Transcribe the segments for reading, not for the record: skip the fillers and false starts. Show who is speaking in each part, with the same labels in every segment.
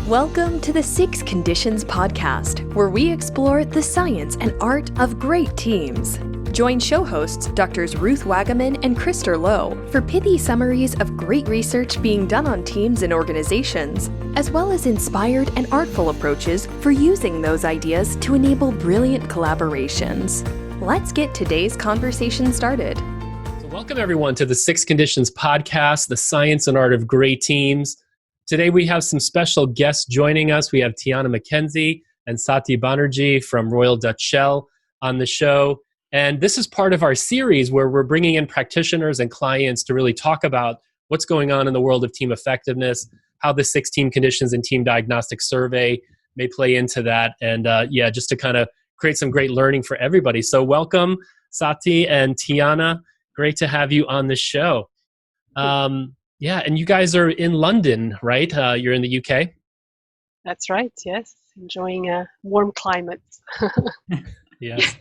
Speaker 1: Welcome to the 6 Conditions podcast, where we explore the science and art of great teams. Join show hosts Drs. Ruth Wagaman and Krister Lowe for pithy summaries of great research being done on teams and organizations, as well as inspired and artful approaches for using those ideas to enable brilliant collaborations. Let's get today's conversation started.
Speaker 2: So welcome everyone to the 6 Conditions podcast, the science and art of great teams. Today we have some special guests joining us. We have Tijana McKenzie and Sathi Banerjee from Royal Dutch Shell on the show. And this is part of our series where we're bringing in practitioners and clients to really talk about what's going on in the world of team effectiveness, how the 6 team conditions and Team Diagnostic Survey may play into that. And just to kind of create some great learning for everybody. So welcome, Sathi and Tijana. Great to have you on the show. And you guys are in London, right? You're in the UK?
Speaker 3: That's right, yes. Enjoying a warm climate.
Speaker 2: Yes.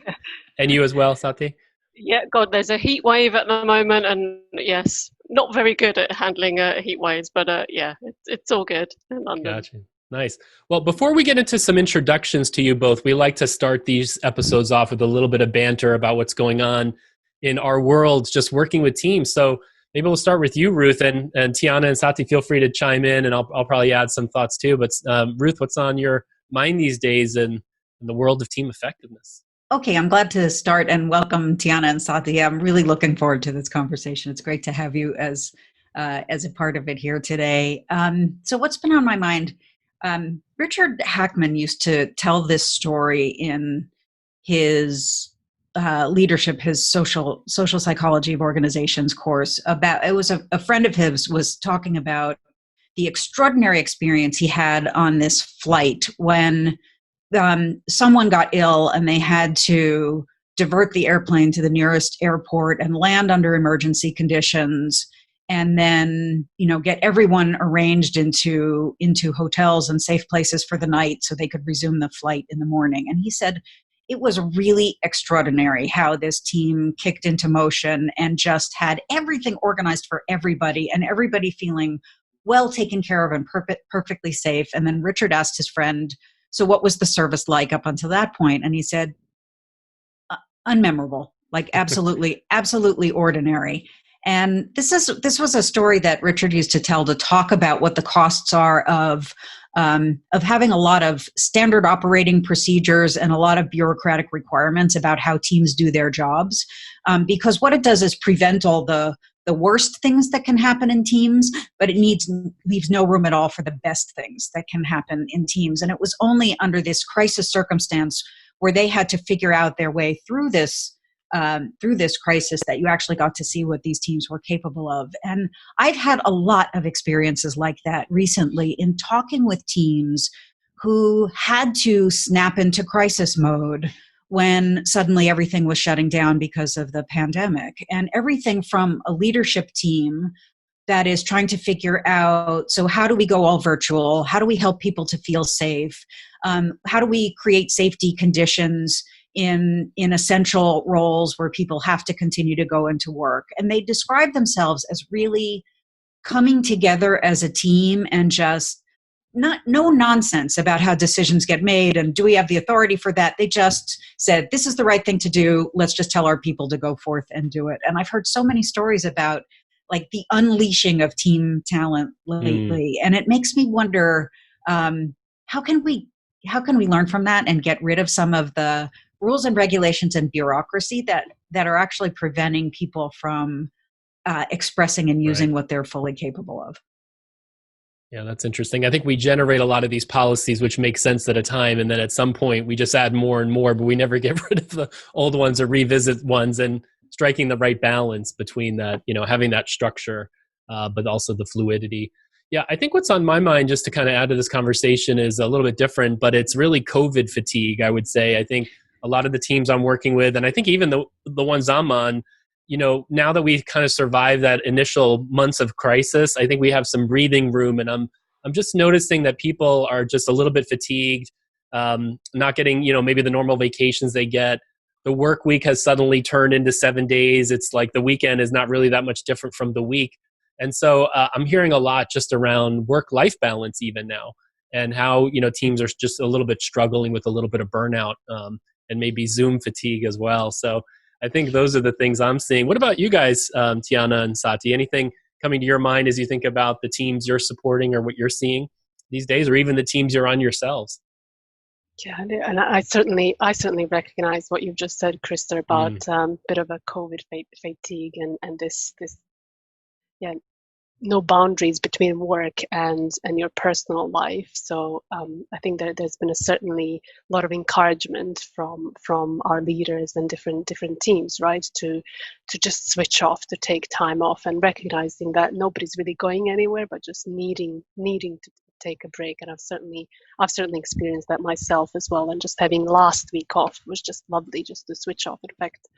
Speaker 2: And you as well, Sathi?
Speaker 3: Yeah, God, there's a heat wave at the moment, and yes, not very good at handling heat waves, but it's all good in London.
Speaker 2: Gotcha. Nice. Well, before we get into some introductions to you both, we like to start these episodes off with a little bit of banter about what's going on in our world, just working with teams. So maybe we'll start with you, Ruth, and Tijana and Sathi, feel free to chime in, and I'll probably add some thoughts too. But Ruth, what's on your mind these days in the world of team effectiveness?
Speaker 4: Okay, I'm glad to start and welcome Tijana and Sathi. I'm really looking forward to this conversation. It's great to have you as a part of it here today. So what's been on my mind? Richard Hackman used to tell this story in his leadership, his social psychology of organizations course. It was a friend of his was talking about the extraordinary experience he had on this flight when someone got ill and they had to divert the airplane to the nearest airport and land under emergency conditions, and then get everyone arranged into hotels and safe places for the night so they could resume the flight in the morning. And he said it was really extraordinary how this team kicked into motion and just had everything organized for everybody and everybody feeling well taken care of and perfectly safe. And then Richard asked his friend, so what was the service like up until that point? And he said, unmemorable, like absolutely ordinary. And this was a story that Richard used to tell to talk about what the costs are of having a lot of standard operating procedures and a lot of bureaucratic requirements about how teams do their jobs. Because what it does is prevent all the worst things that can happen in teams, but it leaves no room at all for the best things that can happen in teams. And it was only under this crisis circumstance where they had to figure out their way through this crisis that you actually got to see what these teams were capable of. And I've had a lot of experiences like that recently in talking with teams who had to snap into crisis mode when suddenly everything was shutting down because of the pandemic. And everything from a leadership team that is trying to figure out, so how do we go all virtual? How do we help people to feel safe? How do we create safety conditions in essential roles where people have to continue to go into work? And they describe themselves as really coming together as a team and just no nonsense about how decisions get made and do we have the authority for that. They just said, this is the right thing to do. Let's just tell our people to go forth and do it. And I've heard so many stories about like the unleashing of team talent lately. And it makes me wonder, how can we learn from that and get rid of some of the rules and regulations and bureaucracy that are actually preventing people from expressing and using what they're fully capable of?
Speaker 2: Yeah, that's interesting. I think we generate a lot of these policies which make sense at a time, and then at some point we just add more and more, but we never get rid of the old ones or revisit ones, and striking the right balance between that, having that structure, but also the fluidity. Yeah, I think what's on my mind, just to kind of add to this conversation, is a little bit different, but it's really COVID fatigue, I would say. I think a lot of the teams I'm working with, and I think even the ones I'm on, now that we've kind of survived that initial months of crisis, I think we have some breathing room, and I'm just noticing that people are just a little bit fatigued, not getting, maybe the normal vacations they get. The work week has suddenly turned into 7 days. It's like the weekend is not really that much different from the week. And so I'm hearing a lot just around work-life balance even now. and how, teams are just a little bit struggling with a little bit of burnout, and maybe Zoom fatigue as well. So I think those are the things I'm seeing. What about you guys, Tijana and Sathi? Anything coming to your mind as you think about the teams you're supporting or what you're seeing these days, or even the teams you're on yourselves?
Speaker 3: Yeah, and I certainly recognize what you've just said, Krister, about bit of a COVID fatigue and this yeah, no boundaries between work and your personal life. So I think that there's been certainly a lot of encouragement from our leaders and different teams, right, to just switch off, to take time off, and recognizing that nobody's really going anywhere, but just needing to take a break. And I've certainly experienced that myself as well. And just having last week off was just lovely, just to switch off. In fact,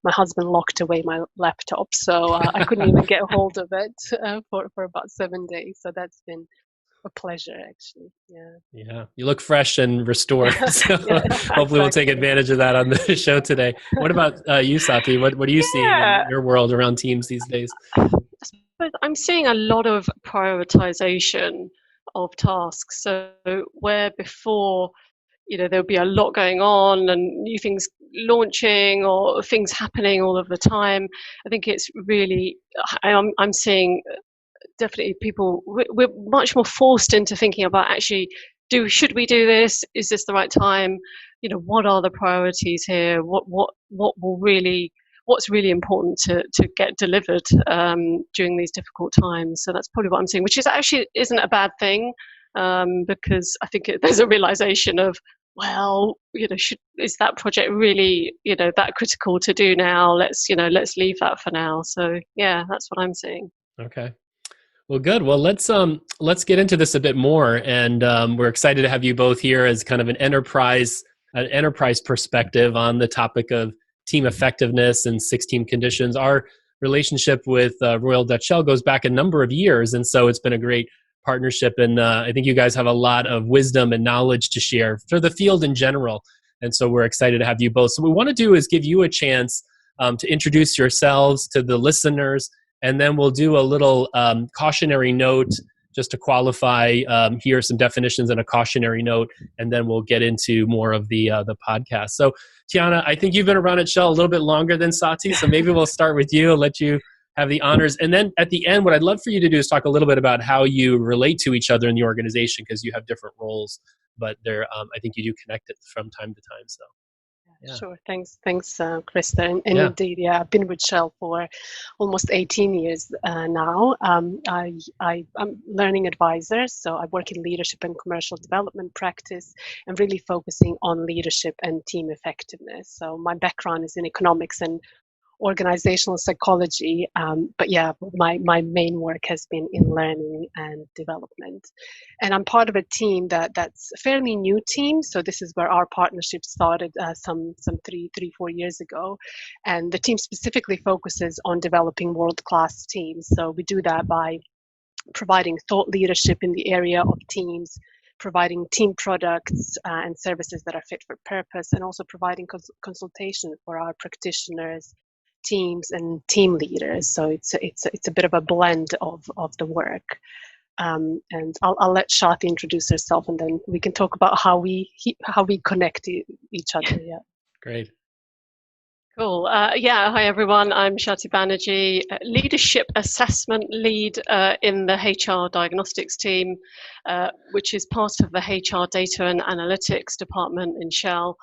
Speaker 3: my husband locked away my laptop, so I couldn't even get a hold of it for about 7 days. So that's been a pleasure, actually.
Speaker 2: Yeah, you look fresh and restored. So
Speaker 3: Yeah,
Speaker 2: hopefully we'll take advantage of that on the show today. What about you, Sathi? What are you seeing in your world around teams these days?
Speaker 3: But I'm seeing a lot of prioritization of tasks. So where before, there'll be a lot going on and new things launching or things happening all of the time, I think it's really, I'm seeing definitely people, we're much more forced into thinking about actually, should we do this? Is this the right time? What are the priorities here? What's really important to get delivered during these difficult times? So that's probably what I'm seeing, which isn't a bad thing, because I think there's a realization of, well, is that project really, that critical to do now? Let's leave that for now. So yeah, that's what I'm seeing.
Speaker 2: Okay. Well, good. Well, let's get into this a bit more, and we're excited to have you both here as kind of an enterprise perspective on the topic of team effectiveness and 6 team conditions. Our relationship with Royal Dutch Shell goes back a number of years, and so it's been a great partnership. And I think you guys have a lot of wisdom and knowledge to share for the field in general. And so we're excited to have you both. So what we want to do is give you a chance to introduce yourselves to the listeners, and then we'll do a little cautionary note just to qualify. Here are some definitions and a cautionary note, and then we'll get into more of the podcast. So Tijana, I think you've been around at Shell a little bit longer than Sathi, so maybe we'll start with you and let you have the honors. And then at the end, what I'd love for you to do is talk a little bit about how you relate to each other in the organization, because you have different roles, but I think you do connect it from time to time. So. Yeah.
Speaker 3: Sure. Thanks, Krister. And indeed, I've been with Shell for almost 18 years now. I'm learning advisor, so I work in leadership and commercial development practice, and really focusing on leadership and team effectiveness. So my background is in economics and organizational psychology, but my main work has been in learning and development. And I'm part of a team that's a fairly new team, so this is where our partnership started some 4 years ago. And the team specifically focuses on developing world-class teams. So we do that by providing thought leadership in the area of teams, providing team products and services that are fit for purpose, and also providing consultation for our practitioners, teams, and team leaders. So it's a bit of a blend of the work. And I'll let Sathi introduce herself, and then we can talk about how we connect each other. Yeah.
Speaker 2: Great.
Speaker 3: Cool. Hi everyone. I'm Sathi Banerjee, leadership assessment lead in the HR diagnostics team, which is part of the HR data and analytics department in Shell.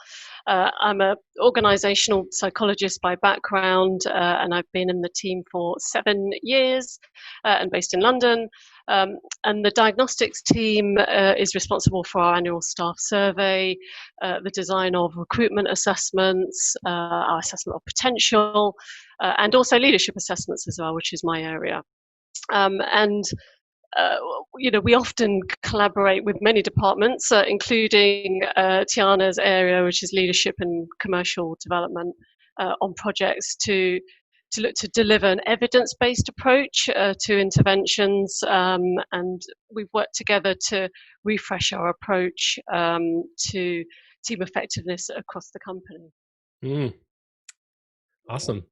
Speaker 3: I'm an organisational psychologist by background, and I've been in the team for 7 years and based in London. And the diagnostics team is responsible for our annual staff survey, the design of recruitment assessments, our assessment of potential, and also leadership assessments as well, which is my area. We often collaborate with many departments, including Tijana's area, which is leadership and commercial development, on projects to look to deliver an evidence-based approach to interventions, and we've worked together to refresh our approach to team effectiveness across the company.
Speaker 2: Awesome.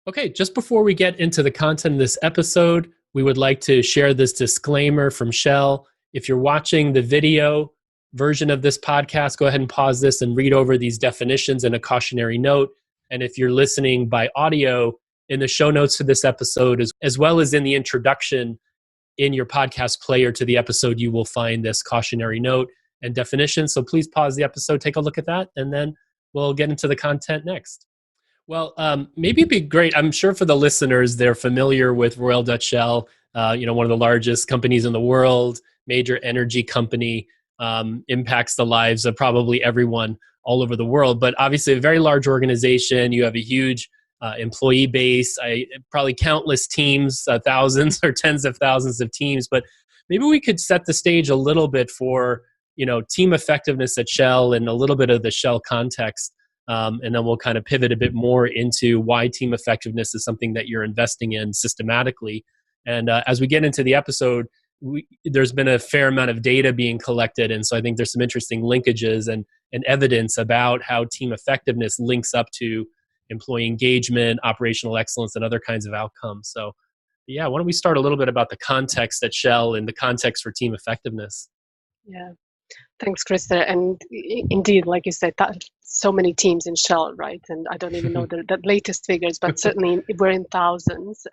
Speaker 2: Okay, just before we get into the content of this episode, we would like to share this disclaimer from Shell. If you're watching the video version of this podcast, go ahead and pause this and read over these definitions and a cautionary note. And if you're listening by audio, in the show notes to this episode, as well as in the introduction in your podcast player to the episode, you will find this cautionary note and definition. So please pause the episode, take a look at that, and then we'll get into the content next. Well, maybe it'd be great. I'm sure for the listeners, they're familiar with Royal Dutch Shell, one of the largest companies in the world, major energy company, impacts the lives of probably everyone all over the world. But obviously a very large organization. You have a huge employee base, probably countless teams, thousands or tens of thousands of teams. But maybe we could set the stage a little bit for, team effectiveness at Shell and a little bit of the Shell context. And then we'll kind of pivot a bit more into why team effectiveness is something that you're investing in systematically. And as we get into the episode, there's been a fair amount of data being collected. And so I think there's some interesting linkages and evidence about how team effectiveness links up to employee engagement, operational excellence, and other kinds of outcomes. So yeah, why don't we start a little bit about the context at Shell and the context for team effectiveness?
Speaker 3: Yeah. Thanks, Krister. And indeed, like you said, so many teams in Shell, right? And I don't even know the latest figures, but certainly we're in thousands.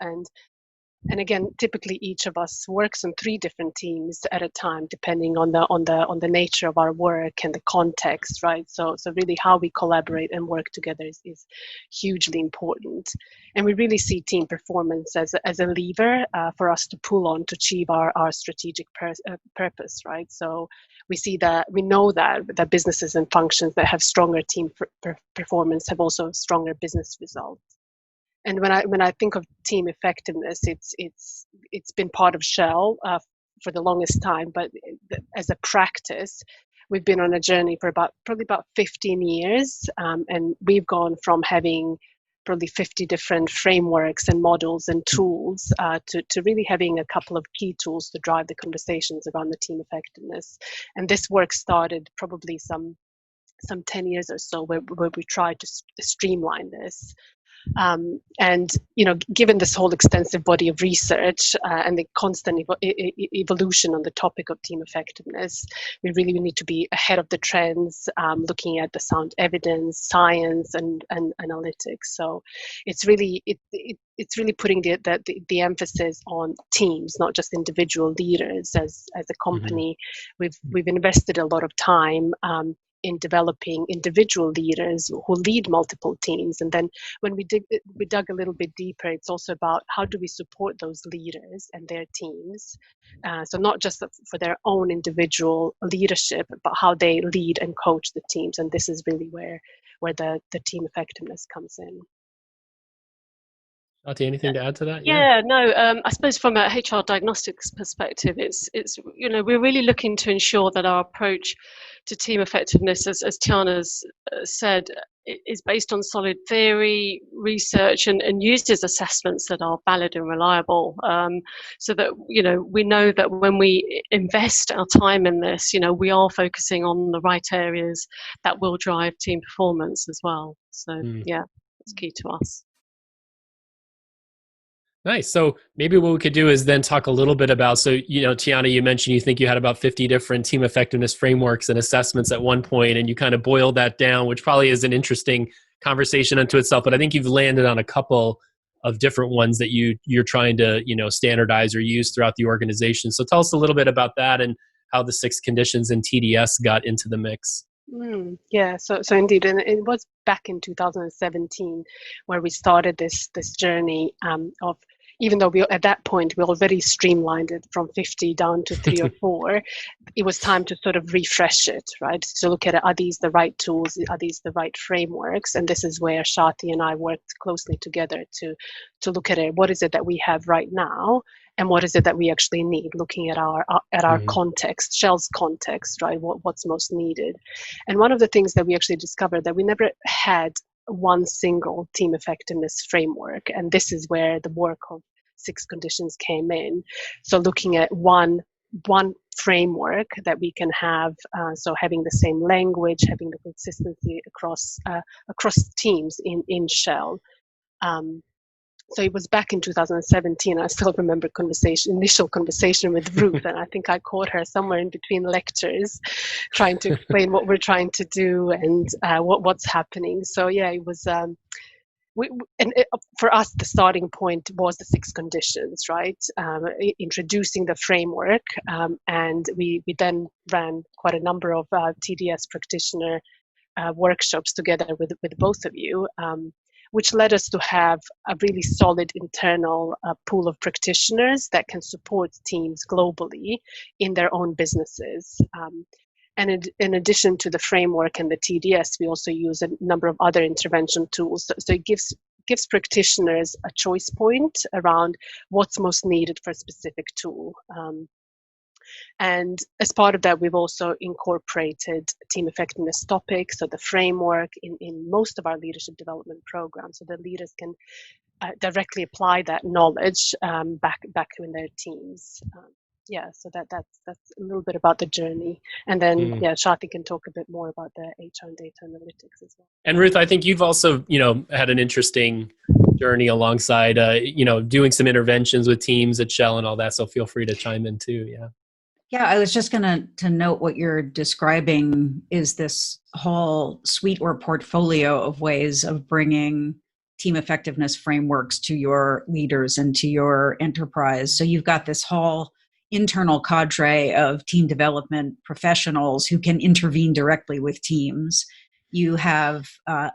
Speaker 3: And again, typically each of us works on 3 different teams at a time, depending on the nature of our work and the context, right? So really how we collaborate and work together is hugely important. And we really see team performance as a lever for us to pull on to achieve our strategic purpose, right? So we know that businesses and functions that have stronger team performance have also stronger business results. And when I think of team effectiveness, it's been part of Shell for the longest time, but as a practice, we've been on a journey for probably about 15 years, and we've gone from having probably 50 different frameworks and models and tools to really having a couple of key tools to drive the conversations around the team effectiveness. And this work started probably some 10 years or so, where we tried to streamline this. And given this whole extensive body of research and the constant evolution on the topic of team effectiveness, we really need to be ahead of the trends, looking at the sound evidence, science, and analytics. So it's really putting the emphasis on teams, not just individual leaders. As a company, we've invested a lot of time in developing individual leaders who lead multiple teams. And then when we dug a little bit deeper, it's also about how do we support those leaders and their teams. So not just for their own individual leadership, but how they lead and coach the teams. And this is really where the team effectiveness comes in.
Speaker 2: Sathi, anything to add to that?
Speaker 5: Yeah, no. I suppose from a HR diagnostics perspective, it's we're really looking to ensure that our approach to team effectiveness, as Tijana's said, is based on solid theory, research, and uses assessments that are valid and reliable. So that we know that when we invest our time in this, we are focusing on the right areas that will drive team performance as well. So yeah, it's key to us.
Speaker 2: Nice. So maybe what we could do is then talk a little bit about, Tijana, you mentioned you think you had about 50 different team effectiveness frameworks and assessments at one point, and you kind of boiled that down, which probably is an interesting conversation unto itself. But I think you've landed on a couple of different ones that you're trying to, standardize or use throughout the organization. So tell us a little bit about that and how the 6 conditions in TDS got into the mix.
Speaker 3: Yeah, so indeed, and it was back in 2017 where we started this journey of, even though at that point we already streamlined it from 50 down to 3 or 4, it was time to sort of refresh it, right? To look at it, are these the right tools? Are these the right frameworks? And this is where Sathi and I worked closely together to look at it. What is it that we have right now? And what is it that we actually need, looking at our context, Shell's context, right? What's most needed. And one of the things that we actually discovered, that we never had one single team effectiveness framework. And this is where the work of 6 conditions came in. So looking at one framework that we can have, so having the same language, having the consistency across teams in Shell. So it was back in 2017. I still remember initial conversation with Ruth, and I think I caught her somewhere in between lectures, trying to explain what we're trying to do and what's happening. So yeah, it was. For us, the starting point was the 6 conditions, right? Introducing the framework, and we then ran quite a number of TDS practitioner workshops together with both of you, which led us to have a really solid internal pool of practitioners that can support teams globally in their own businesses. And in addition to the framework and the TDS, we also use a number of other intervention tools. So it gives practitioners a choice point around what's most needed for a specific tool. And as part of that, we've also incorporated team effectiveness topics, so the framework in most of our leadership development programs, so that leaders can directly apply that knowledge back in their teams. So that's a little bit about the journey, and then Sathi can talk a bit more about the HR and data analytics as well.
Speaker 2: And Ruth, I think you've also had an interesting journey alongside doing some interventions with teams at Shell and all that. So feel free to chime in too.
Speaker 4: Yeah, I was just going to note what you're describing is this whole suite or portfolio of ways of bringing team effectiveness frameworks to your leaders and to your enterprise. So you've got this whole internal cadre of team development professionals who can intervene directly with teams. You have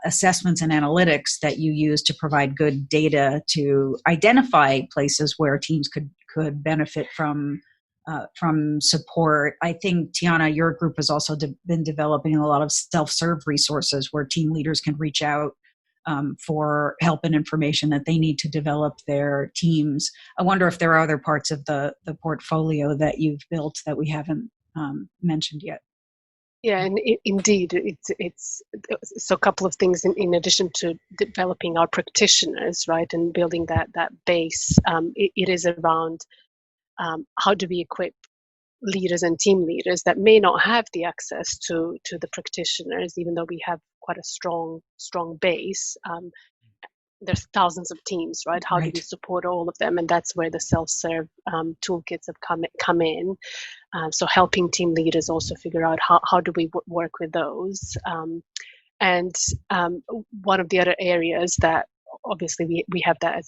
Speaker 4: assessments and analytics that you use to provide good data to identify places where teams could benefit from support. I think, Tijana, your group has also been developing a lot of self-serve resources where team leaders can reach out for help and information that they need to develop their teams. I wonder if there are other parts of the portfolio that you've built that we haven't mentioned yet.
Speaker 3: Yeah, and indeed, it's so a couple of things in addition to developing our practitioners, right, and building that base. It is around how do we equip leaders and team leaders that may not have the access to the practitioners, even though we have quite a strong base. There's thousands of teams, right? How do we support all of them? And that's where the self-serve toolkits have come in. So helping team leaders also figure out how do we work with those. And one of the other areas that obviously we have that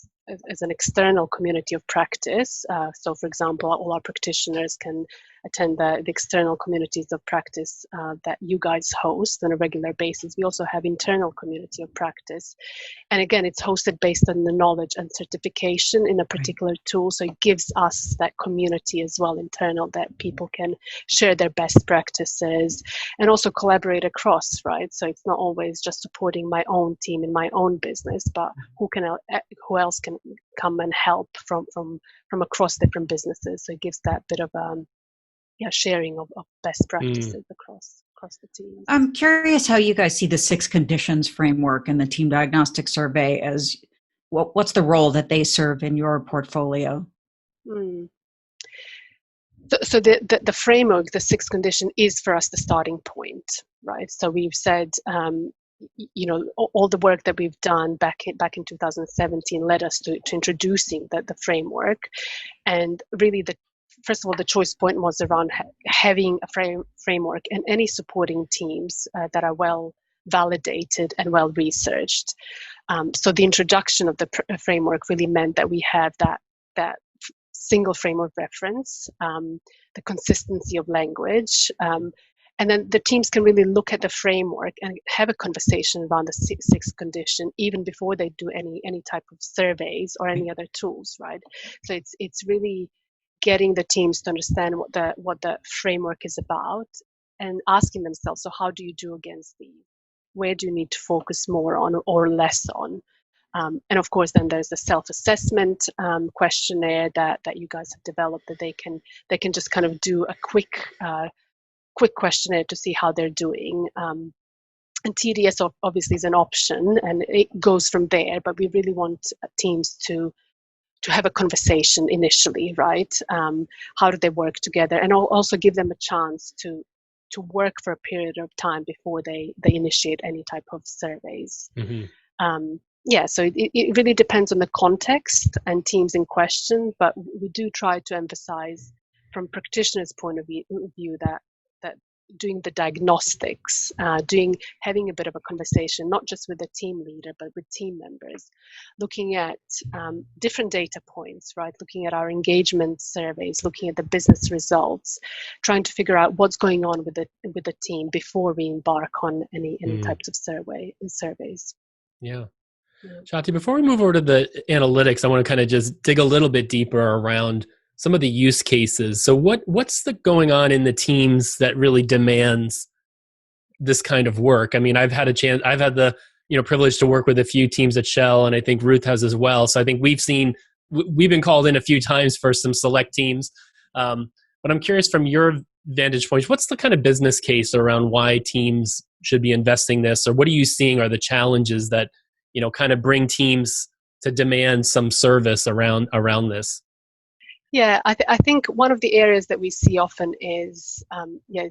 Speaker 3: as an external community of practice. So for example, all our practitioners can attend the external communities of practice that you guys host on a regular basis. We also have internal community of practice. And again, it's hosted based on the knowledge and certification in a particular tool. So it gives us that community as well, internal, that people can share their best practices and also collaborate across, right? So it's not always just supporting my own team in my own business, but who else can come and help from across different businesses. So it gives that bit of sharing of best practices across the team.
Speaker 4: I'm curious how you guys see the 6 conditions framework and the Team Diagnostic Survey as what's the role that they serve in your portfolio?
Speaker 3: So the framework, the 6 condition, is for us the starting point, right? So we've said, all the work that we've done back in 2017 led us to introducing the framework, and really first of all, the choice point was around having a framework and any supporting teams that are well validated and well researched. So the introduction of the framework really meant that we have that single frame of reference, the consistency of language, and then the teams can really look at the framework and have a conversation around the 6th condition even before they do any type of surveys or any other tools, right? So it's really getting the teams to understand what the framework is about and asking themselves, so how do you do against these? Where do you need to focus more on or less on? And of course, then there's the self-assessment questionnaire that you guys have developed that they can just kind of do a quick questionnaire to see how they're doing. And TDS obviously is an option, and it goes from there. But we really want teams to have a conversation initially, right? How do they work together, and also give them a chance to work for a period of time before they initiate any type of surveys. so it really depends on the context and teams in question, but we do try to emphasize from practitioners' point of view that doing the diagnostics, having a bit of a conversation, not just with the team leader, but with team members, looking at different data points, right? Looking at our engagement surveys, looking at the business results, trying to figure out what's going on with the team before we embark on any types of surveys.
Speaker 2: Yeah. Sathi, before we move over to the analytics, I want to kind of just dig a little bit deeper around some of the use cases. So what's going on in the teams that really demands this kind of work? I mean, I've had the privilege to work with a few teams at Shell, and I think Ruth has as well. So I think we've been called in a few times for some select teams. But I'm curious from your vantage point, what's the kind of business case around why teams should be investing this, or what are you seeing are the challenges that kind of bring teams to demand some service around this?
Speaker 3: Yeah, I think one of the areas that we see often is,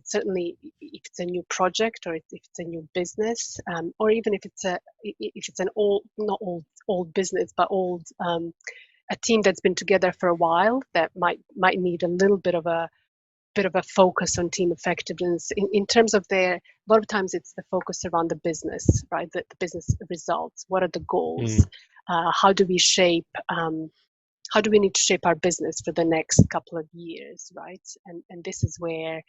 Speaker 3: certainly if it's a new project or if it's a new business, or even if it's an not old business, but a team that's been together for a while that might need a little bit of a focus on team effectiveness in terms of a lot of times it's the focus around the business, right? The business results. What are the goals? How do we need to shape our business for the next couple of years, right? And this is where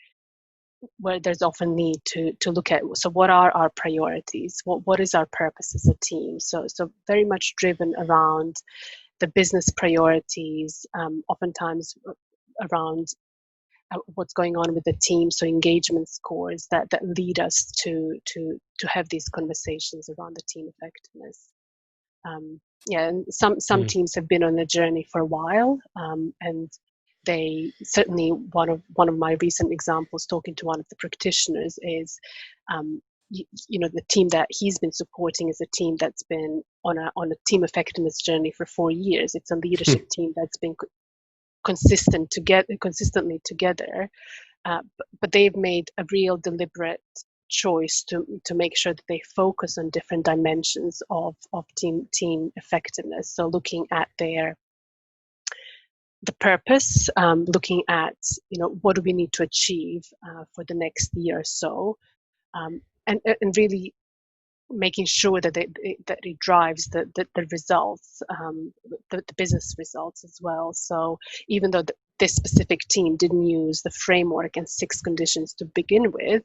Speaker 3: there's often need to look at, so what are our priorities? What is our purpose as a team? So very much driven around the business priorities, oftentimes around what's going on with the team, so engagement scores that lead us to have these conversations around the team effectiveness. And some teams have been on the journey for a while, and they certainly one of my recent examples talking to one of the practitioners is the team that he's been supporting is a team that's been on a team effectiveness journey for 4 years. It's a leadership team that's been consistently together, but they've made a real deliberate choice to make sure that they focus on different dimensions of team effectiveness. So looking at the purpose, looking at what do we need to achieve for the next year or so, and really making sure that it drives the results, the business results as well. So even though this specific team didn't use the framework and 6 conditions to begin with,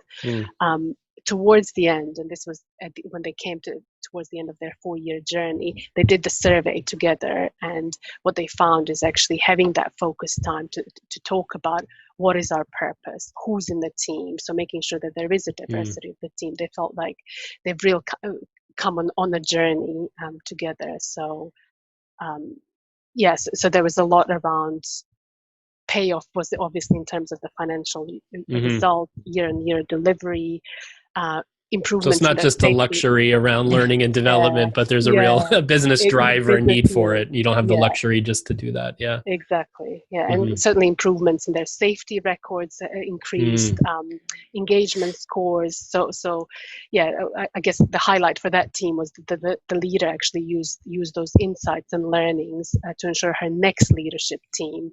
Speaker 3: towards the end, and this was when they came towards the end of their 4-year journey, they did the survey together, and what they found is actually having that focus time to talk about what is our purpose, who's in the team, so making sure that there is a diversity of the team. They felt like they've really come on a journey together. So yes, so there was a lot around payoff, was obviously in terms of the financial result, year-on-year delivery, improvements.
Speaker 2: So it's not just a luxury around learning and development, but there's a real business driver and need for it. You don't have the luxury just to do that. Yeah, exactly.
Speaker 3: Yeah, and certainly improvements in their safety records, increased engagement scores. So I guess the highlight for that team was the leader actually used those insights and learnings to ensure her next leadership team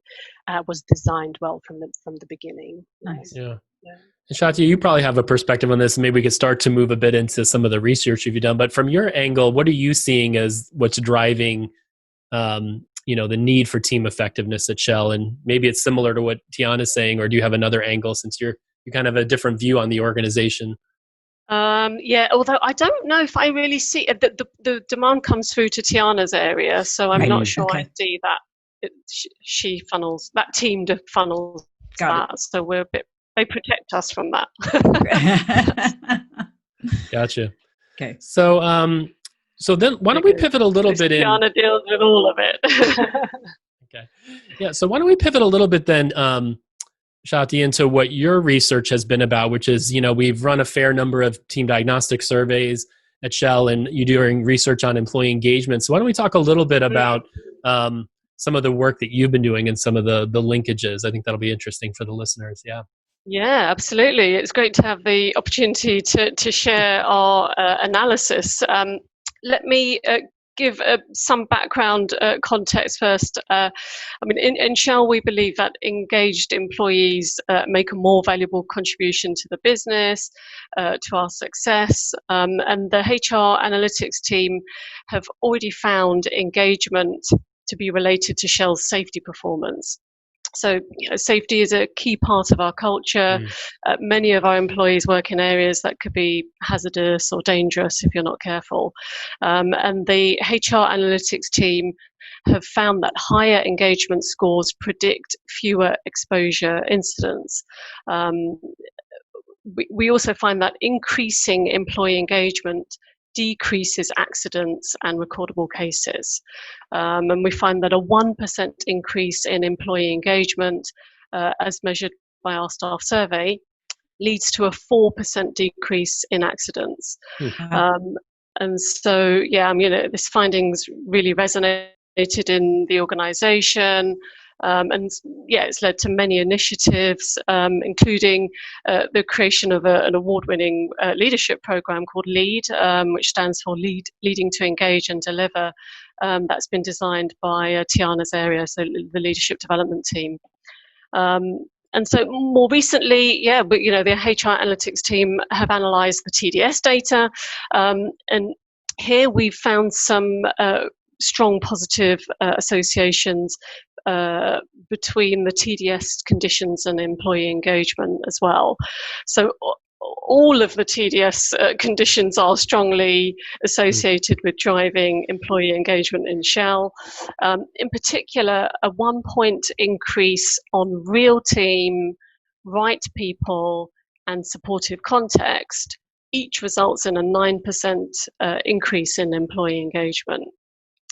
Speaker 3: was designed well from the beginning.
Speaker 2: Nice. Yeah. And Sathi, you probably have a perspective on this. Maybe we could start to move a bit into some of the research you've done. But from your angle, what are you seeing as what's driving, the need for team effectiveness at Shell? And maybe it's similar to what Tijana's saying, or do you have another angle since you kind of have a different view on the organization?
Speaker 5: Although I don't know if I really see it. The demand comes through to Tijana's area, so I'm not sure I see that. She funnels, that team funnels that. So we're a bit. They protect us from that.
Speaker 2: Gotcha. Okay. So then why don't we pivot a little bit in?
Speaker 5: Tijana deals with all of it.
Speaker 2: Okay. Yeah. So why don't we pivot a little bit then, Sathi, into what your research has been about, which is, we've run a fair number of team diagnostic surveys at Shell, and you're doing research on employee engagement. So why don't we talk a little bit about some of the work that you've been doing and some of the linkages? I think that'll be interesting for the listeners. Yeah.
Speaker 5: Yeah, absolutely. It's great to have the opportunity to share our analysis. Let me give some background context first. I mean, in Shell, we believe that engaged employees make a more valuable contribution to the business, to our success. And the HR analytics team have already found engagement to be related to Shell's safety performance. So, safety is a key part of our culture. Many of our employees work in areas that could be hazardous or dangerous if you're not careful. And the HR analytics team have found that higher engagement scores predict fewer exposure incidents. We also find that increasing employee engagement decreases accidents and recordable cases. And we find that a 1% increase in employee engagement, as measured by our staff survey, leads to a 4% decrease in accidents. And so, this findings really resonated in the organisation. It's led to many initiatives, including the creation of an award-winning leadership program called LEAD, which stands for Leading to Engage and Deliver. That's been designed by Tijana's area, so the leadership development team. And so more recently, the HR analytics team have analysed the TDS data, and here we've found some strong positive associations between the TDS conditions and employee engagement as well. So all of the TDS conditions are strongly associated with driving employee engagement in Shell. In particular, a 1-point increase on real team, right people, and supportive context each results in a 9% increase in employee engagement.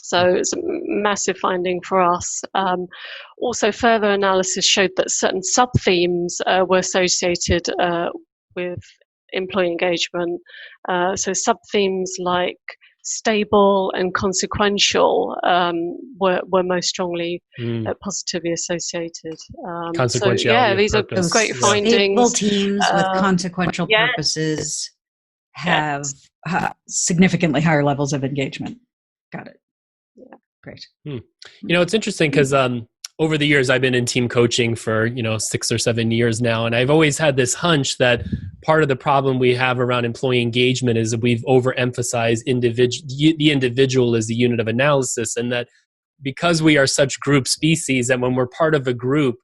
Speaker 5: So it's a massive finding for us. Also, further analysis showed that certain sub-themes were associated with employee engagement. So sub-themes like stable and consequential were most strongly positively associated.
Speaker 2: Consequentiality.
Speaker 5: These
Speaker 2: purpose.
Speaker 5: are great findings.
Speaker 4: Stable teams with consequential purposes have significantly higher levels of engagement. Got it. Yeah. Great.
Speaker 2: It's interesting because over the years I've been in team coaching for 6 or 7 years now, and I've always had this hunch that part of the problem we have around employee engagement is that we've overemphasized the individual as the unit of analysis, and that because we are such group species, that when we're part of a group,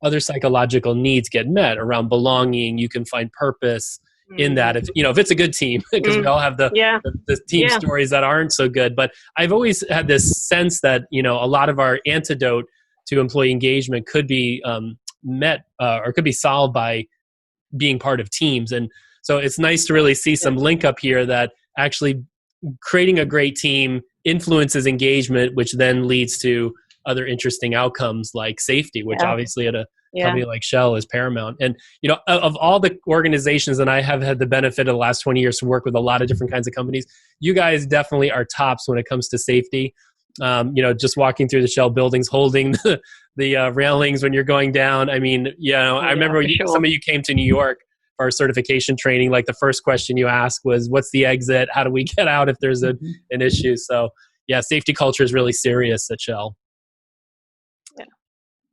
Speaker 2: other psychological needs get met around belonging. You can find purpose in that, if it's a good team, because we all have the team stories that aren't so good. But I've always had this sense that a lot of our antidote to employee engagement could be met or could be solved by being part of teams. And so it's nice to really see some link up here that actually creating a great team influences engagement, which then leads to other interesting outcomes like safety, which obviously at a company like Shell is paramount. And, of all the organizations, and I have had the benefit of the last 20 years to work with a lot of different kinds of companies, you guys definitely are tops when it comes to safety. Just walking through the Shell buildings, holding the railings when you're going down. I mean, I remember some of you came to New York for our certification training. Like the first question you asked was, what's the exit? How do we get out if there's an issue? So safety culture is really serious at Shell.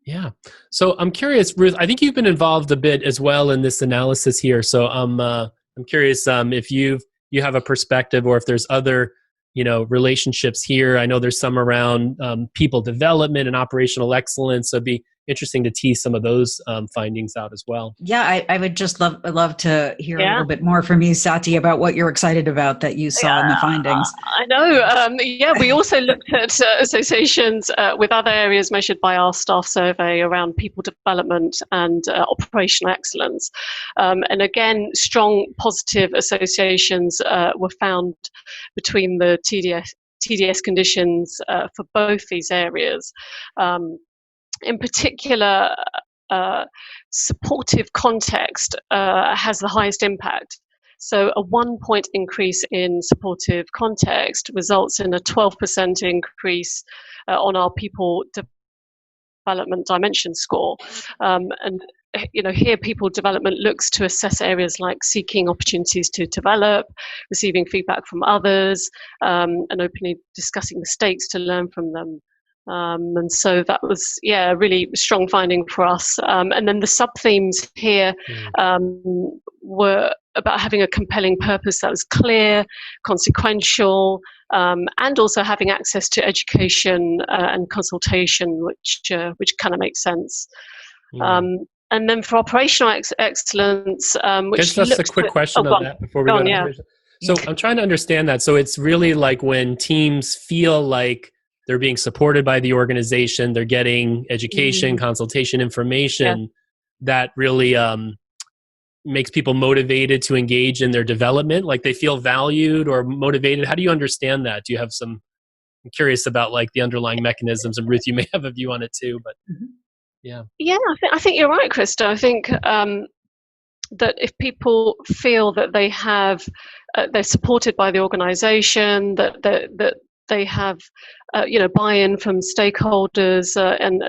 Speaker 2: Yeah. So I'm curious, Ruth, I think you've been involved a bit as well in this analysis here. So I'm curious if you have a perspective, or if there's other relationships here. I know there's some around people development and operational excellence. So it'd be interesting to tease some of those findings out as well.
Speaker 4: Yeah, I would just love to hear a little bit more from you, Sathi, about what you're excited about that you saw in the findings.
Speaker 5: I know. We also looked at associations with other areas measured by our staff survey around people development and operational excellence. And again, strong positive associations were found between the TDS conditions for both these areas. In particular, supportive context has the highest impact. So a 1-point increase in supportive context results in a 12% increase on our people development dimension score. And here people development looks to assess areas like seeking opportunities to develop, receiving feedback from others, and openly discussing mistakes to learn from them. And so that was, a really strong finding for us. And then the sub-themes here were about having a compelling purpose that was clear, consequential, and also having access to education and consultation, which kind of makes sense. And then for operational excellence, which
Speaker 2: just a quick question on that before we go on. So I'm trying to understand that. So it's really like when teams feel like they're being supported by the organization, they're getting education, consultation, information that really makes people motivated to engage in their development, like they feel valued or motivated. How do you understand that? Do you have I'm curious about like the underlying mechanisms, and Ruth, you may have a view on it too, but
Speaker 5: I think you're right, Krister. I think that if people feel that they have, they're supported by the organisation, that they have, buy-in from stakeholders and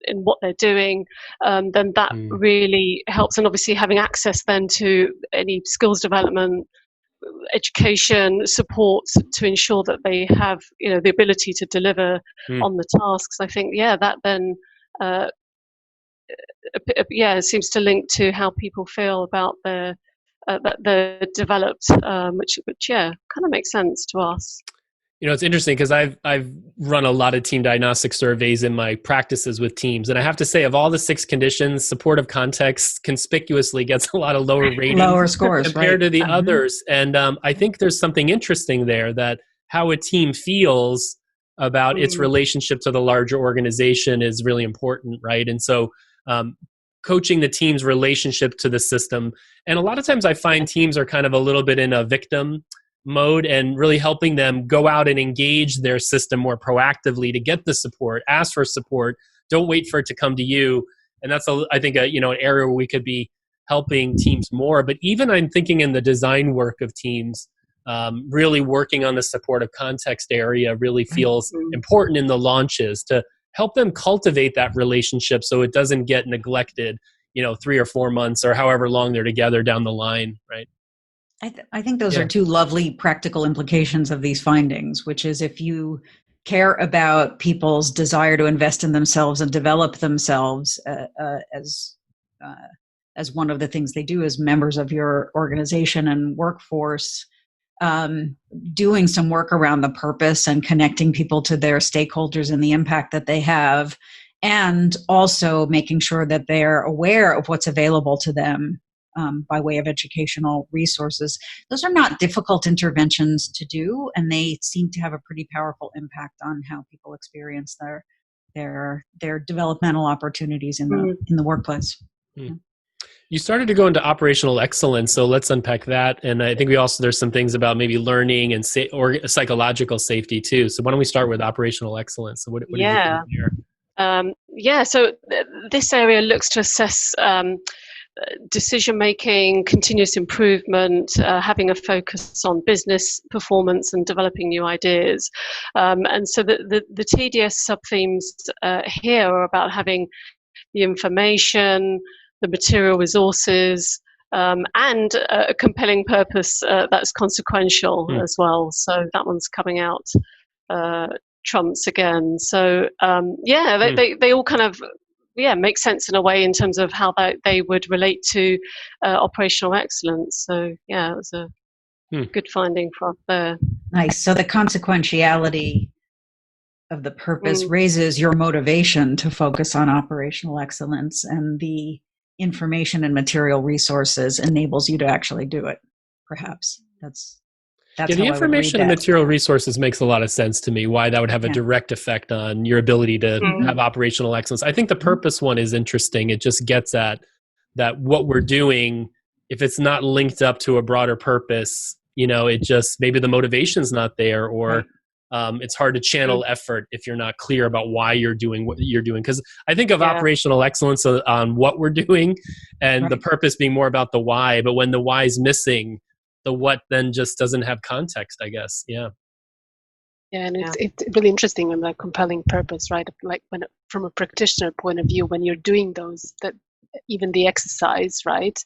Speaker 5: in what they're doing, then that really helps. And obviously, having access then to any skills development, education support to ensure that they have, the ability to deliver on the tasks. I think, that then. It seems to link to how people feel about that they're developed, which kind of makes sense to us.
Speaker 2: It's interesting because I've run a lot of team diagnostic surveys in my practices with teams, and I have to say, of all the 6 conditions, supportive context conspicuously gets a lot of lower ratings,
Speaker 4: lower scores
Speaker 2: compared to the others. And I think there's something interesting there, that how a team feels about its relationship to the larger organization is really important, right? And so coaching the team's relationship to the system. And a lot of times I find teams are kind of a little bit in a victim mode, and really helping them go out and engage their system more proactively to get the support, ask for support, don't wait for it to come to you. And that's, I think, an area where we could be helping teams more. But even I'm thinking in the design work of teams, really working on the supportive context area really feels important in the launches to help them cultivate that relationship so it doesn't get neglected, 3 or 4 months or however long they're together down the line, right?
Speaker 4: I think those are 2 lovely practical implications of these findings, which is if you care about people's desire to invest in themselves and develop themselves as one of the things they do as members of your organization and workforce, doing some work around the purpose and connecting people to their stakeholders and the impact that they have, and also making sure that they're aware of what's available to them by way of educational resources. Those are not difficult interventions to do, and they seem to have a pretty powerful impact on how people experience their developmental opportunities in the workplace.
Speaker 2: You started to go into operational excellence, so let's unpack that. And I think there's some things about maybe learning and or psychological safety too. So why don't we start with operational excellence? So what do you think here?
Speaker 5: So this area looks to assess decision making, continuous improvement, having a focus on business performance and developing new ideas. And so the TDS sub-themes here are about having the information, the material resources, and a compelling purpose that's consequential as well. So that one's coming out trumps again. So they all kind of make sense in a way in terms of how they would relate to operational excellence. So it was a good finding for us there.
Speaker 4: Nice. So the consequentiality of the purpose raises your motivation to focus on operational excellence, and the information and material resources enables you to actually do it. Perhaps that's
Speaker 2: the information and material resources makes a lot of sense to me, why that would have a direct effect on your ability to have operational excellence. I think the purpose one is interesting. It just gets at that what we're doing, if it's not linked up to a broader purpose, it just, maybe the motivation's not there, or it's hard to channel effort if you're not clear about why you're doing what you're doing. Because I think of operational excellence on what we're doing, and the purpose being more about the why. But when the why is missing, the what then just doesn't have context, I guess. And
Speaker 3: it's really interesting when that compelling purpose, right? Like from a practitioner point of view, when you're doing those, that even the exercise, right?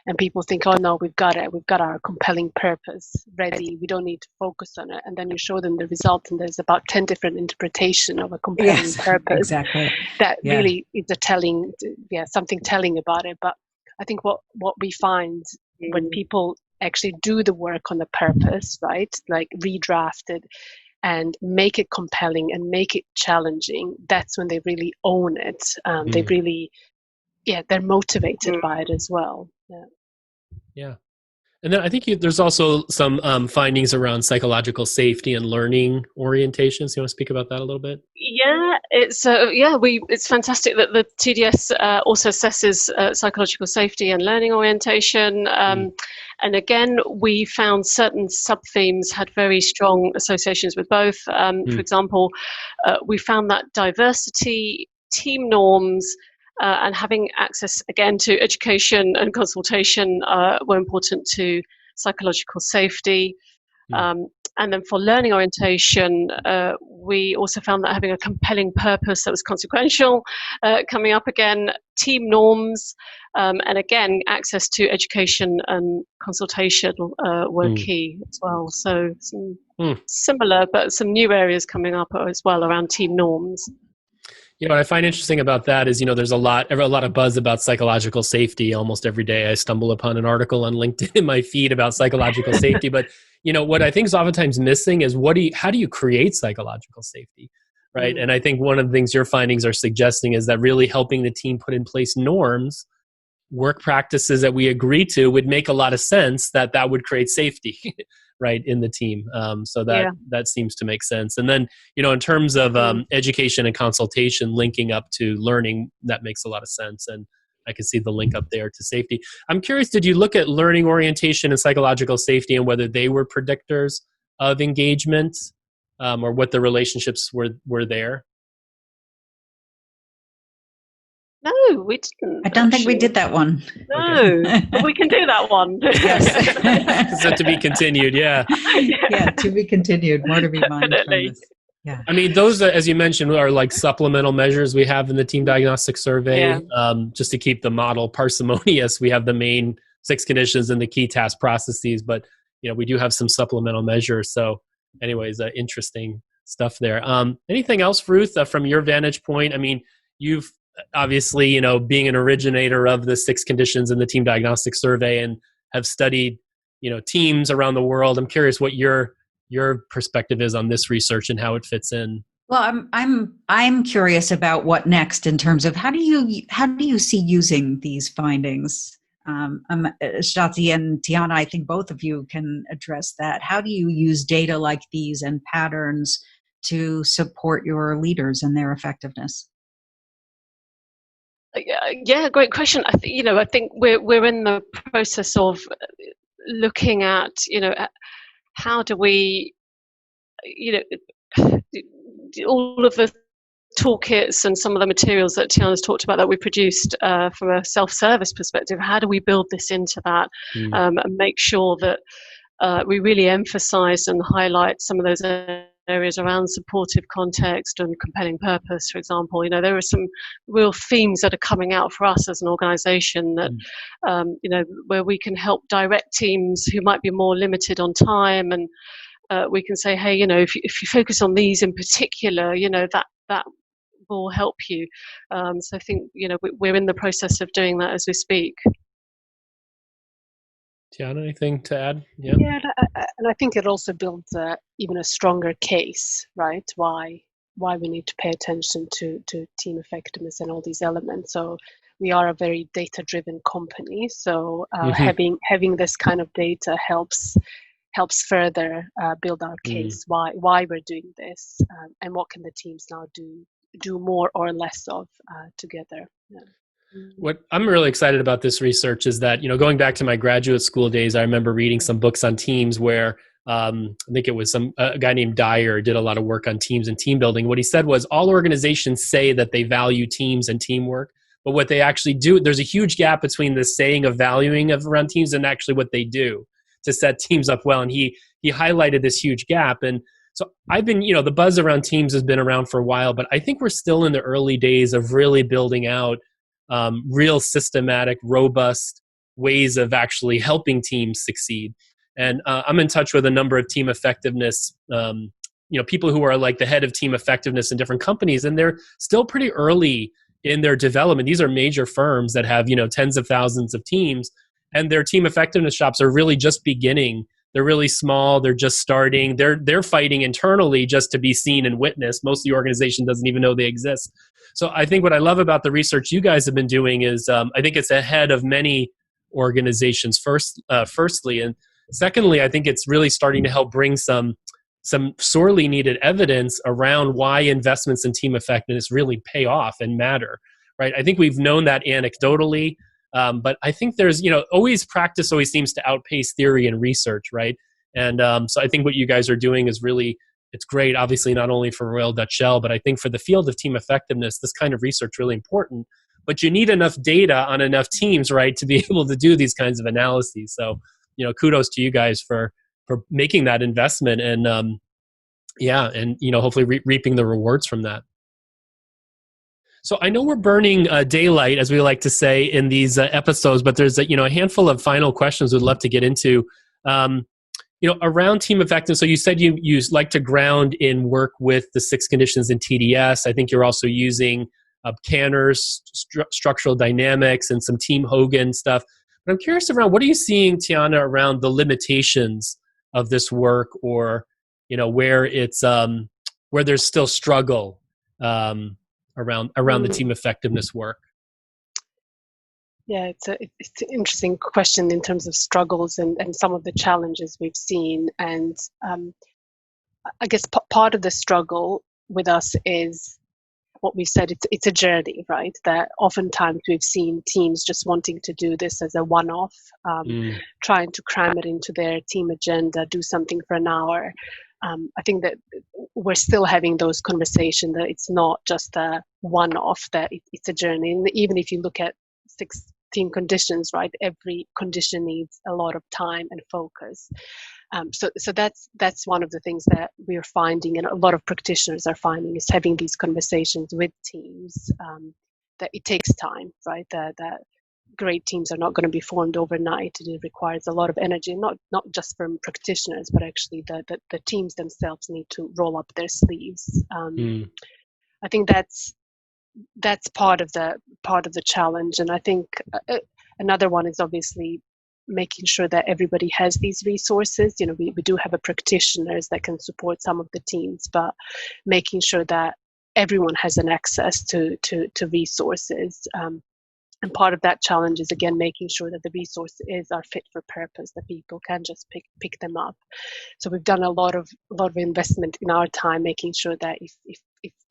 Speaker 3: And people think, oh no, we've got it. We've got our compelling purpose ready. We don't need to focus on it. And then you show them the result, and there's about 10 different interpretations of a compelling purpose.
Speaker 4: Exactly.
Speaker 3: That really is something telling about it. But I think what we find when people actually do the work on the purpose, right? Like redraft it and make it compelling and make it challenging, that's when they really own it. They really, they're motivated by it as well.
Speaker 2: Yeah. And then I think there's also some findings around psychological safety and learning orientations. You want to speak about that a little bit?
Speaker 5: Yeah, it's fantastic that the TDS also assesses psychological safety and learning orientation. And again, we found certain sub-themes had very strong associations with both. For example, we found that diversity, team norms, and having access again to education and consultation were important to psychological safety. And then for learning orientation, we also found that having a compelling purpose that was consequential, coming up again, team norms, and again, access to education and consultation were key as well. So some similar, but some new areas coming up as well around team norms.
Speaker 2: You know, what I find interesting about that is, there's a lot of buzz about psychological safety. Almost every day I stumble upon an article on LinkedIn in my feed about psychological safety. But, what I think is oftentimes missing is how do you create psychological safety, right? And I think one of the things your findings are suggesting is that really helping the team put in place norms, work practices that we agree to would make a lot of sense that would create safety. Right, in the team. So that seems to make sense. And then, in terms of education and consultation linking up to learning, that makes a lot of sense. And I can see the link up there to safety. I'm curious, did you look at learning orientation and psychological safety and whether they were predictors of engagement or what the relationships were there?
Speaker 5: No, we didn't.
Speaker 4: I don't think we did that one.
Speaker 5: No, but we can do that one.
Speaker 2: Yes. So to be continued, yeah.
Speaker 4: Yeah, to be continued. More to be mined from this. Yeah.
Speaker 2: I mean, those, as you mentioned, are like supplemental measures we have in the Team Diagnostic Survey. Just to keep the model parsimonious, we have the main 6 conditions and the key task processes, but we do have some supplemental measures. So anyways, interesting stuff there. Anything else, Ruth, from your vantage point? I mean, you've obviously, being an originator of the 6 conditions in the Team Diagnostic Survey and have studied, teams around the world. I'm curious what your perspective is on this research and how it fits in.
Speaker 4: Well, I'm curious about what next in terms of how do you see using these findings? Sathi and Tijana, I think both of you can address that. How do you use data like these and patterns to support your leaders and their effectiveness?
Speaker 5: Yeah, great question. I think we're in the process of looking at, how do we, all of the toolkits and some of the materials that Tijana's talked about that we produced from a self-service perspective. How do we build this into that and make sure that we really emphasize and highlight some of those areas around supportive context and compelling purpose, for example. There are some real themes that are coming out for us as an organization that, where we can help direct teams who might be more limited on time, and we can say, hey, if you focus on these in particular, that will help you. So I think, we're in the process of doing that as we speak.
Speaker 2: Tijana, anything to add?
Speaker 3: Yeah, and I think it also builds even a stronger case, right? Why we need to pay attention to team effectiveness and all these elements. So we are a very data-driven company. So having this kind of data helps further build our case. Why we're doing this, and what can the teams now do more or less of together. Yeah.
Speaker 2: What I'm really excited about this research is that, going back to my graduate school days, I remember reading some books on teams where I think it was a guy named Dyer did a lot of work on teams and team building. What he said was all organizations say that they value teams and teamwork, but what they actually do, there's a huge gap between the saying of valuing around teams and actually what they do to set teams up well. And he highlighted this huge gap. And so I've been, the buzz around teams has been around for a while, but I think we're still in the early days of really building out real systematic, robust ways of actually helping teams succeed. And I'm in touch with a number of team effectiveness, people who are like the head of team effectiveness in different companies, and they're still pretty early in their development. These are major firms that have, tens of thousands of teams, and their team effectiveness shops are really just beginning. They're really small. They're just starting. They're fighting internally just to be seen and witnessed. Most of the organization doesn't even know they exist. So I think what I love about the research you guys have been doing is I think it's ahead of many organizations firstly. And secondly, I think it's really starting to help bring some sorely needed evidence around why investments in team effectiveness really pay off and matter, right? I think we've known that anecdotally, but I think there's, practice always seems to outpace theory and research, right? And so I think what you guys are doing is really, it's great, obviously not only for Royal Dutch Shell, but I think for the field of team effectiveness, this kind of research really important. But you need enough data on enough teams, right, to be able to do these kinds of analyses. So, kudos to you guys for making that investment and hopefully reaping the rewards from that. So I know we're burning daylight, as we like to say in these episodes, but there's a handful of final questions we'd love to get into. Around team effectiveness. So you said you like to ground in work with the 6 conditions in TDS. I think you're also using Canner's structural dynamics and some Team Hogan stuff. But I'm curious around, what are you seeing, Tijana, around the limitations of this work, or where it's where there's still struggle around the team effectiveness work?
Speaker 3: Yeah, it's an interesting question in terms of struggles and some of the challenges we've seen. And I guess part of the struggle with us is what we said, it's a journey, right? That oftentimes we've seen teams just wanting to do this as a one-off, trying to cram it into their team agenda, do something for an hour. I think that we're still having those conversations, that it's not just a one-off, that it's a journey. And even if you look at 6 team conditions, right, every condition needs a lot of time and focus. So that's one of the things that we're finding, and a lot of practitioners are finding, is having these conversations with teams, that it takes time, right? That great teams are not going to be formed overnight. It requires a lot of energy, not just from practitioners, but actually the teams themselves need to roll up their sleeves. I think that's part of the challenge. And I think another one is obviously making sure that everybody has these resources. We do have practitioners that can support some of the teams, but making sure that everyone has an access to resources. And part of that challenge is, again, making sure that the resources are fit for purpose, that people can just pick them up. So we've done a lot of investment in our time, making sure that if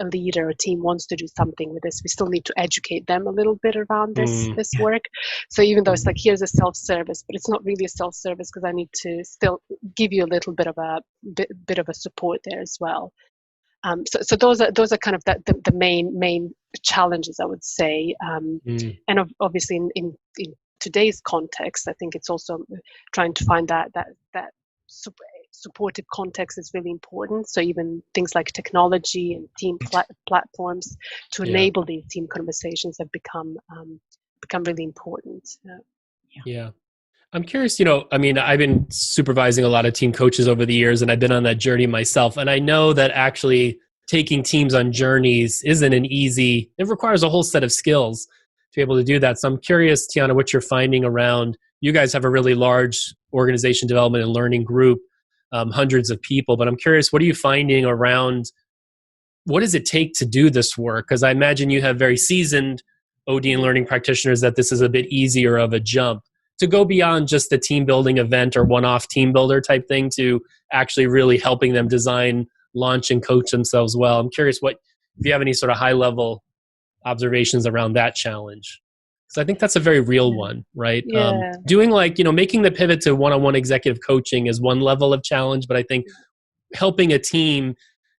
Speaker 3: a leader or team wants to do something with this, we still need to educate them a little bit around this work. So even though it's like, here's a self-service, but it's not really a self-service, because I need to still give you a little bit of a support there as well. So those are kind of the main challenges, I would say. And obviously in today's context, I think it's also trying to find that supportive context is really important. So even things like technology and team platforms to enable these team conversations have become really important.
Speaker 2: Yeah. I'm curious, I've been supervising a lot of team coaches over the years, and I've been on that journey myself. And I know that actually taking teams on journeys isn't it requires a whole set of skills to be able to do that. So I'm curious, Tijana, what you're finding around, you guys have a really large organization development and learning group, hundreds of people, but I'm curious, what are you finding around, what does it take to do this work? Because I imagine you have very seasoned OD and learning practitioners that this is a bit easier of a jump to go beyond just a team building event or one-off team builder type thing to actually really helping them design, launch, and coach themselves well. I'm curious if you have any sort of high-level observations around that challenge. Because I think that's a very real one, right?
Speaker 3: Yeah.
Speaker 2: Doing making the pivot to one-on-one executive coaching is one level of challenge, but I think helping a team,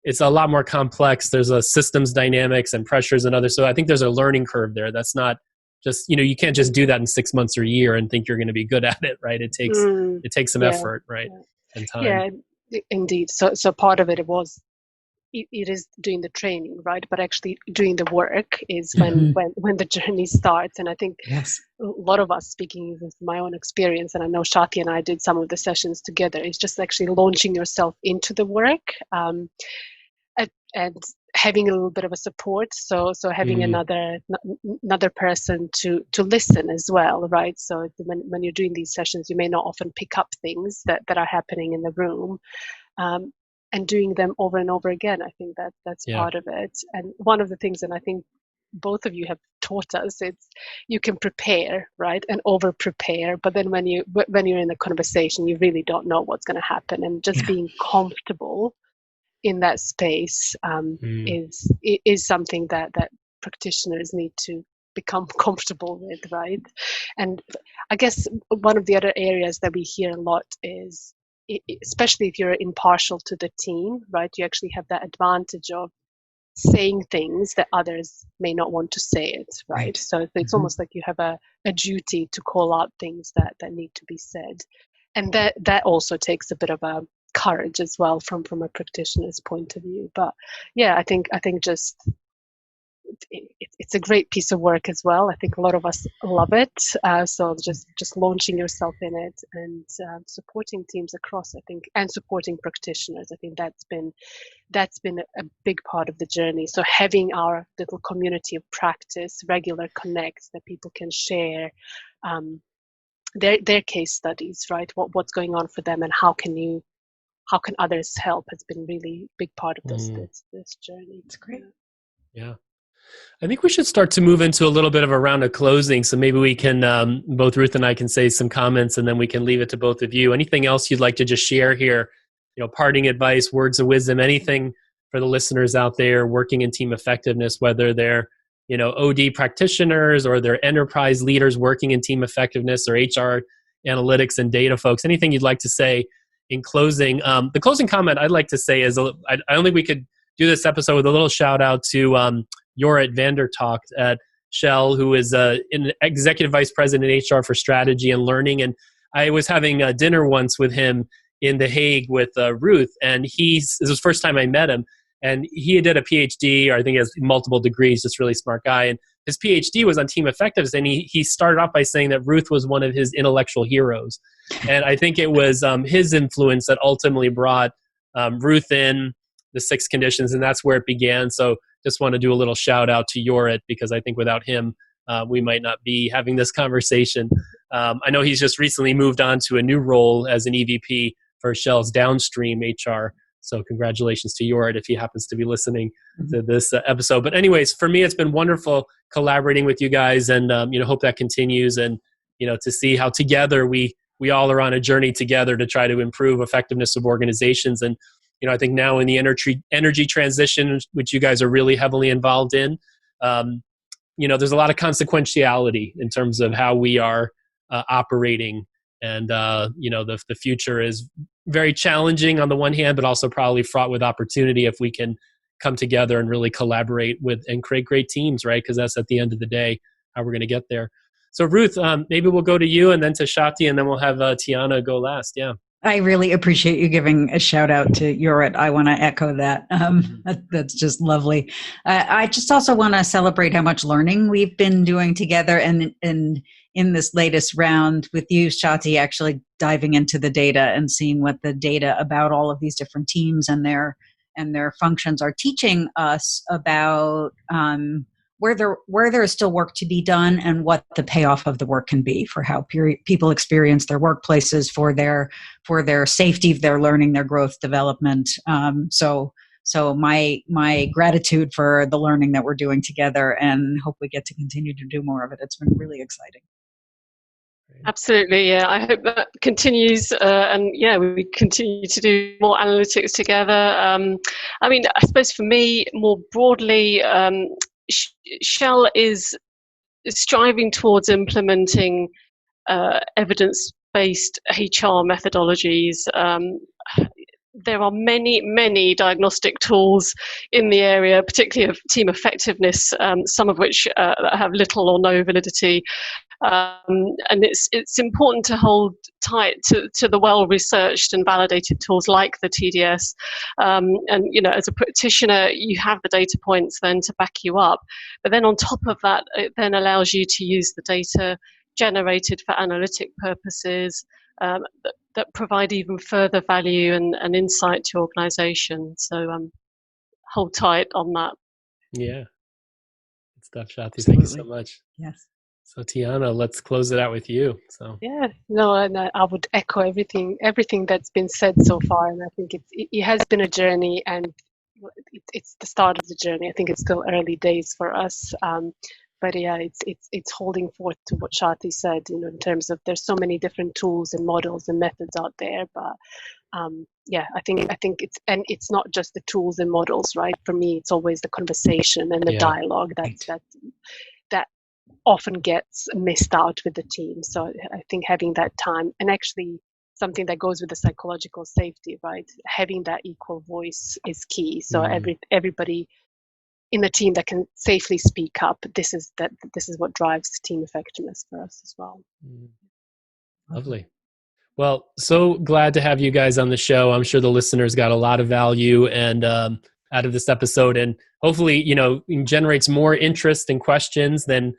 Speaker 2: it's a lot more complex. There's a systems dynamics and pressures and others. So I think there's a learning curve there. That's not just, you can't just do that in 6 months or a year and think you're going to be good at it, right? It takes some effort, right? And time.
Speaker 3: Yeah, indeed. So part of it was, it is doing the training, right? But actually doing the work is when the journey starts. And I think
Speaker 4: yes,
Speaker 3: a lot of us, speaking with my own experience, and I know Sathi and I did some of the sessions together, is just actually launching yourself into the work, and having a little bit of a support. So having another person to listen as well, right? So when you're doing these sessions, you may not often pick up things that are happening in the room. And doing them over and over again, I think that's part of it. And one of the things, and I think both of you have taught us, it's you can prepare, right, and over prepare, but then when you're in a conversation, you really don't know what's going to happen, and just being comfortable in that space is something that practitioners need to become comfortable with, right? And I guess one of the other areas that we hear a lot is, especially if you're impartial to the team, right, you actually have that advantage of saying things that others may not want to say it, right? So it's almost like you have a duty to call out things that need to be said. And that also takes a bit of a courage as well from a practitioner's point of view. But yeah, I think just it's a great piece of work as well. I think a lot of us love it. So just launching yourself in it and supporting teams across, I think, and supporting practitioners. I think that's been a big part of the journey. So having our little community of practice, regular connects that people can share their case studies, right? What's going on for them, and how can others help, has been really big part of this journey.
Speaker 4: It's great.
Speaker 2: Yeah. I think we should start to move into a little bit of a round of closing. So maybe we can, both Ruth and I can say some comments, and then we can leave it to both of you. Anything else you'd like to just share here? Parting advice, words of wisdom, anything for the listeners out there working in team effectiveness, whether they're, OD practitioners or they're enterprise leaders working in team effectiveness, or HR analytics and data folks. Anything you'd like to say in closing? The closing comment I'd like to say is, I don't think we could do this episode with a little shout out to Jorrit Vandertalk at Shell, who is an executive vice president in HR for strategy and learning. And I was having a dinner once with him in The Hague with Ruth, and this was the first time I met him. And he did a PhD, or I think he has multiple degrees, just really smart guy. And his PhD was on team effectiveness. And he started off by saying that Ruth was one of his intellectual heroes. And I think it was his influence that ultimately brought Ruth in, the 6 conditions, and that's where it began. So just want to do a little shout out to Jorrit, because I think without him, we might not be having this conversation. I know he's just recently moved on to a new role as an EVP for Shell's downstream HR. So congratulations to Jorrit if he happens to be listening to this episode. But anyways, for me, it's been wonderful collaborating with you guys, and hope that continues, and to see how together we all are on a journey together to try to improve effectiveness of organizations. And I think now in the energy transition, which you guys are really heavily involved in, there's a lot of consequentiality in terms of how we are operating. And, the future is very challenging on the one hand, but also probably fraught with opportunity if we can come together and really collaborate with and create great teams, right? Because that's at the end of the day how we're going to get there. So Ruth, maybe we'll go to you and then to Sathi, and then we'll have Tijana go last. Yeah.
Speaker 4: I really appreciate you giving a shout out to Jorrit. I want to echo that. That's just lovely. I just also want to celebrate how much learning we've been doing together, and in this latest round with you, Sathi, actually diving into the data and seeing what the data about all of these different teams and their functions are teaching us about where there is still work to be done, and what the payoff of the work can be for how people experience their workplaces, for their safety, their learning, their growth, development. So my gratitude for the learning that we're doing together, and hope we get to continue to do more of it. It's been really exciting.
Speaker 5: Absolutely, yeah. I hope that continues, and we continue to do more analytics together. I suppose for me, more broadly, Shell is striving towards implementing evidence-based HR methodologies. There are many diagnostic tools in the area, particularly of team effectiveness, some of which have little or no validity. And it's important to hold tight to the well-researched and validated tools like the TDS. And as a practitioner, you have the data points then to back you up. But then on top of that, it then allows you to use the data generated for analytic purposes that provide even further value and insight to organizations. So hold tight on that.
Speaker 2: Yeah. Good stuff, Sathi.
Speaker 4: Absolutely.
Speaker 2: Thank you so much.
Speaker 4: Yes.
Speaker 2: So Tijana, let's close it out with you. So
Speaker 3: Yeah, no, and I would echo everything that's been said so far, and I think it has been a journey, and it's the start of the journey. I think it's still early days for us, but yeah, it's holding forth to what Sathi said, in terms of there's so many different tools and models and methods out there, but yeah, I think it's not just the tools and models, right? For me, it's always the conversation and the dialogue that often gets missed out with the team. So I think having that time, and actually something that goes with the psychological safety, right? Having that equal voice is key. So everybody in the team that can safely speak up, this is what drives team effectiveness for us as well.
Speaker 2: Lovely. Well, so glad to have you guys on the show. I'm sure the listeners got a lot of value and out of this episode, and hopefully, generates more interest and questions than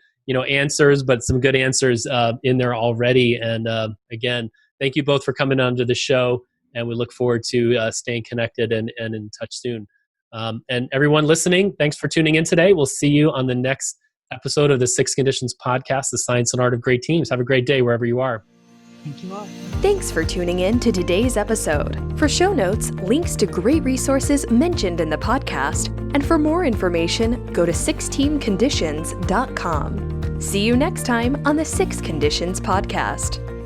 Speaker 2: answers, but some good answers in there already. And again, thank you both for coming onto the show, and we look forward to staying connected and in touch soon. And everyone listening, thanks for tuning in today. We'll see you on the next episode of the 6 Conditions podcast, The Science and Art of Great Teams. Have a great day wherever you are.
Speaker 4: Thank you all.
Speaker 1: Thanks for tuning in to today's episode. For show notes, links to great resources mentioned in the podcast, and for more information, go to 6teamconditions.com. See you next time on the 6 Conditions podcast.